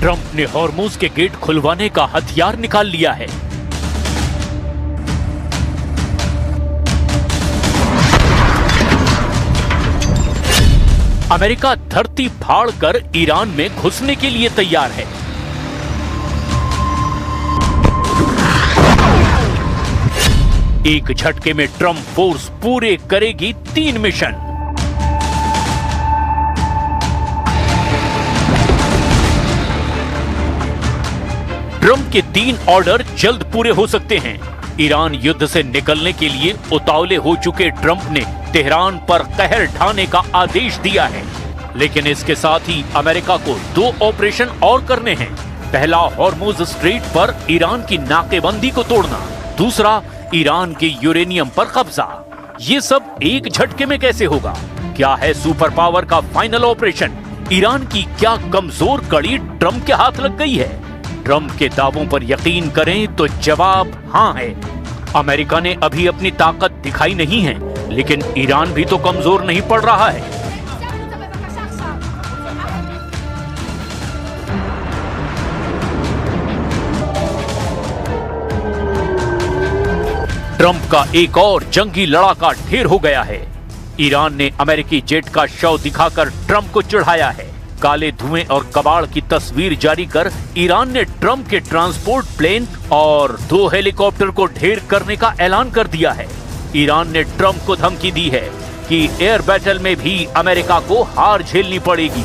Trump ने Hormuz के gate खुलवाने का हथियार निकाल लिया है। अमेरिका धरती फाड़कर ईरान में घुसने के लिए तैयार है। एक झटके में ट्रंप फोर्स पूरे करेगी 3 मिशन। ट्रंप के 3 ऑर्डर जल्द पूरे हो सकते हैं। ईरान युद्ध से निकलने के लिए उतावले हो चुके ट्रंप ने तेहरान पर कहर ढाने का आदेश दिया है, लेकिन इसके साथ ही अमेरिका को 2 ऑपरेशन और करने हैं। पहला, हॉर्मुज स्ट्रेट पर ईरान की नाकेबंदी को तोड़ना। दूसरा, ईरान के यूरेनियम पर कब्जा। ये सब एक झटके में कैसे होगा? क्या है सुपर पावर का फाइनल ऑपरेशन? ईरान की क्या कमजोर कड़ी ट्रंप के हाथ लग गई है? ट्रंप के दावों पर यकीन करें तो जवाब हां है। अमेरिका ने अभी अपनी ताकत दिखाई नहीं है, लेकिन ईरान भी तो कमजोर नहीं पड़ रहा है। ट्रंप का एक और जंगी लड़ाका ढेर हो गया है। ईरान ने अमेरिकी जेट का शव दिखाकर ट्रंप को चिढ़ाया है। काले धुएं और कबाड़ की तस्वीर जारी कर ईरान ने ट्रंप के ट्रांसपोर्ट प्लेन और 2 हेलीकॉप्टर को ढेर करने का ऐलान कर दिया है। ईरान ने ट्रंप को धमकी दी है कि एयर बैटल में भी अमेरिका को हार झेलनी पड़ेगी।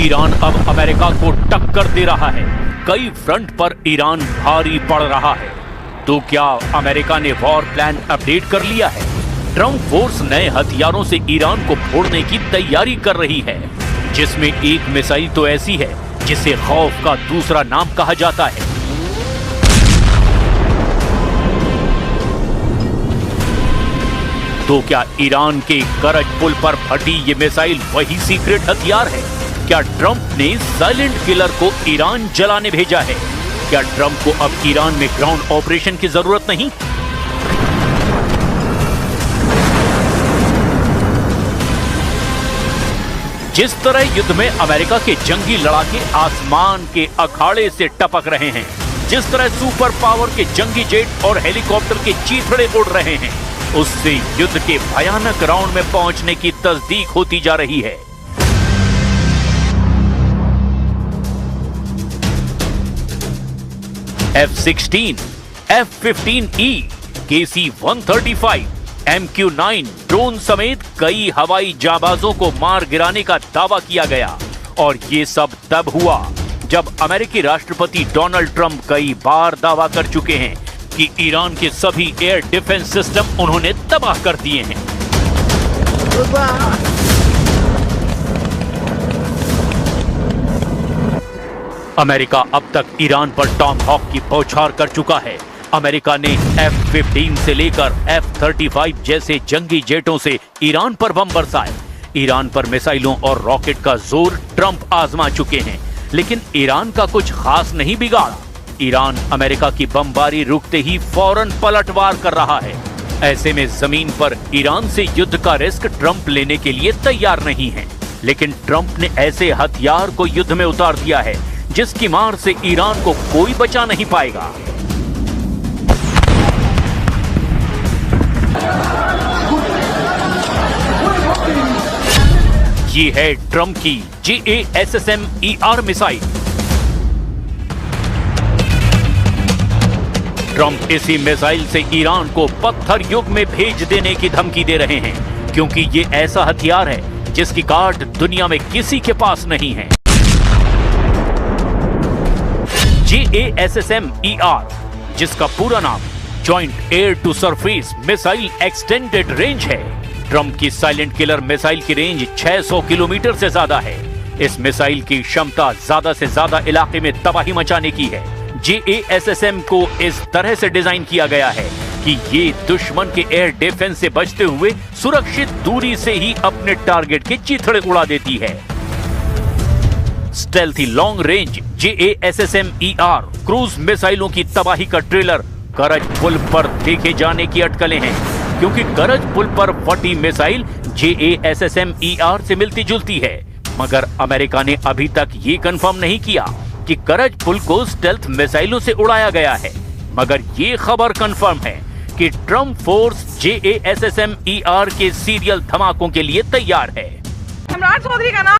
ईरान अब अमेरिका को टक्कर दे रहा है। कई फ्रंट पर ईरान भारी पड़ रहा है। तो क्या अमेरिका ने वॉर प्लान अपडेट कर लिया है? ट्रंप फोर्स नए हथियारों से ईरान को फोड़ने की तैयारी कर रही है, जिसमें एक मिसाइल तो ऐसी है जिसे खौफ का दूसरा नाम कहा जाता है। तो क्या ईरान के करज पुल पर फटी ये मिसाइल वही सीक्रेट हथियार है? क्या ट्रंप ने साइलेंट किलर को ईरान जलाने भेजा है? क्या ट्रंप को अब ईरान में ग्राउंड ऑपरेशन की जरूरत नहीं? जिस तरह युद्ध में अमेरिका के जंगी लड़ाके आसमान के अखाड़े से टपक रहे हैं, जिस तरह सुपर पावर के जंगी जेट और हेलीकॉप्टर के चीथड़े उड़ रहे हैं, उससे युद्ध के भयानक राउंड में पहुंचने की तस्दीक होती जा रही है। F-16, F-15E, KC-135, MQ-9 drone समेत कई हवाई जाबाजों को मार गिराने का दावा किया गया। और ये सब तब हुआ जब अमेरिकी राष्ट्रपति डोनाल्ड ट्रंप कई बार दावा कर चुके हैं कि ईरान के सभी एयर डिफेंस सिस्टम उन्होंने तबाह कर दिए हैं। अमेरिका अब तक ईरान पर टॉम हॉक की बौछार कर चुका है। अमेरिका ने F-15 से लेकर F-35 जैसे जंगी जेटों से ईरान पर बम बरसाए। ईरान पर मिसाइलों और रॉकेट का जोर ट्रंप आजमा चुके हैं, लेकिन ईरान का कुछ खास नहीं बिगाड़ा। ईरान अमेरिका की बमबारी रुकते ही फौरन पलटवार कर रहा है। ऐसे में जमीन पर ईरान से युद्ध का रिस्क ट्रंप लेने के लिए तैयार नहीं है। लेकिन ट्रंप ने ऐसे हथियार को युद्ध में उतार दिया है जिसकी मार से ईरान को कोई बचा नहीं पाएगा। ये है ट्रंप की JASSM-ER मिसाइल। ट्रंप इसी मिसाइल से ईरान को पत्थर युग में भेज देने की धमकी दे रहे हैं, क्योंकि ये ऐसा हथियार है जिसकी काट दुनिया में किसी के पास नहीं है। JASSM-ER, जिसका पूरा नाम joint air to surface missile extended range है। ट्रंप की साइलेंट किलर मिसाइल की रेंज 600 किलोमीटर से ज्यादा है। इस मिसाइल की क्षमता ज्यादा से ज्यादा इलाके में तबाही मचाने की है। JASSM को इस तरह से डिजाइन किया गया है कि ये दुश्मन के एयर डिफेंस से बचते हुए सुरक्षित दूरी से ही अपने टारगेट के चीथड़े उड़ा देती है। Stealthy long range JASSM-ER cruise मिसाइलों की तबाही का ट्रेलर करज पुल पर देखे जाने की अटकलें हैं, क्योंकि करज पुल पर फटी मिसाइल JASSM-ER से मिलती जुलती है। मगर अमेरिका ने अभी तक ये कंफर्म नहीं किया कि करज पुल को स्टेल्थ मिसाइलों से उड़ाया गया है। मगर ये खबर कंफर्म है कि ट्रम्प फोर्स JASSM-ER के सीरियल धमाकों के लिए तैयार है। सम्राट चौधरी का नाम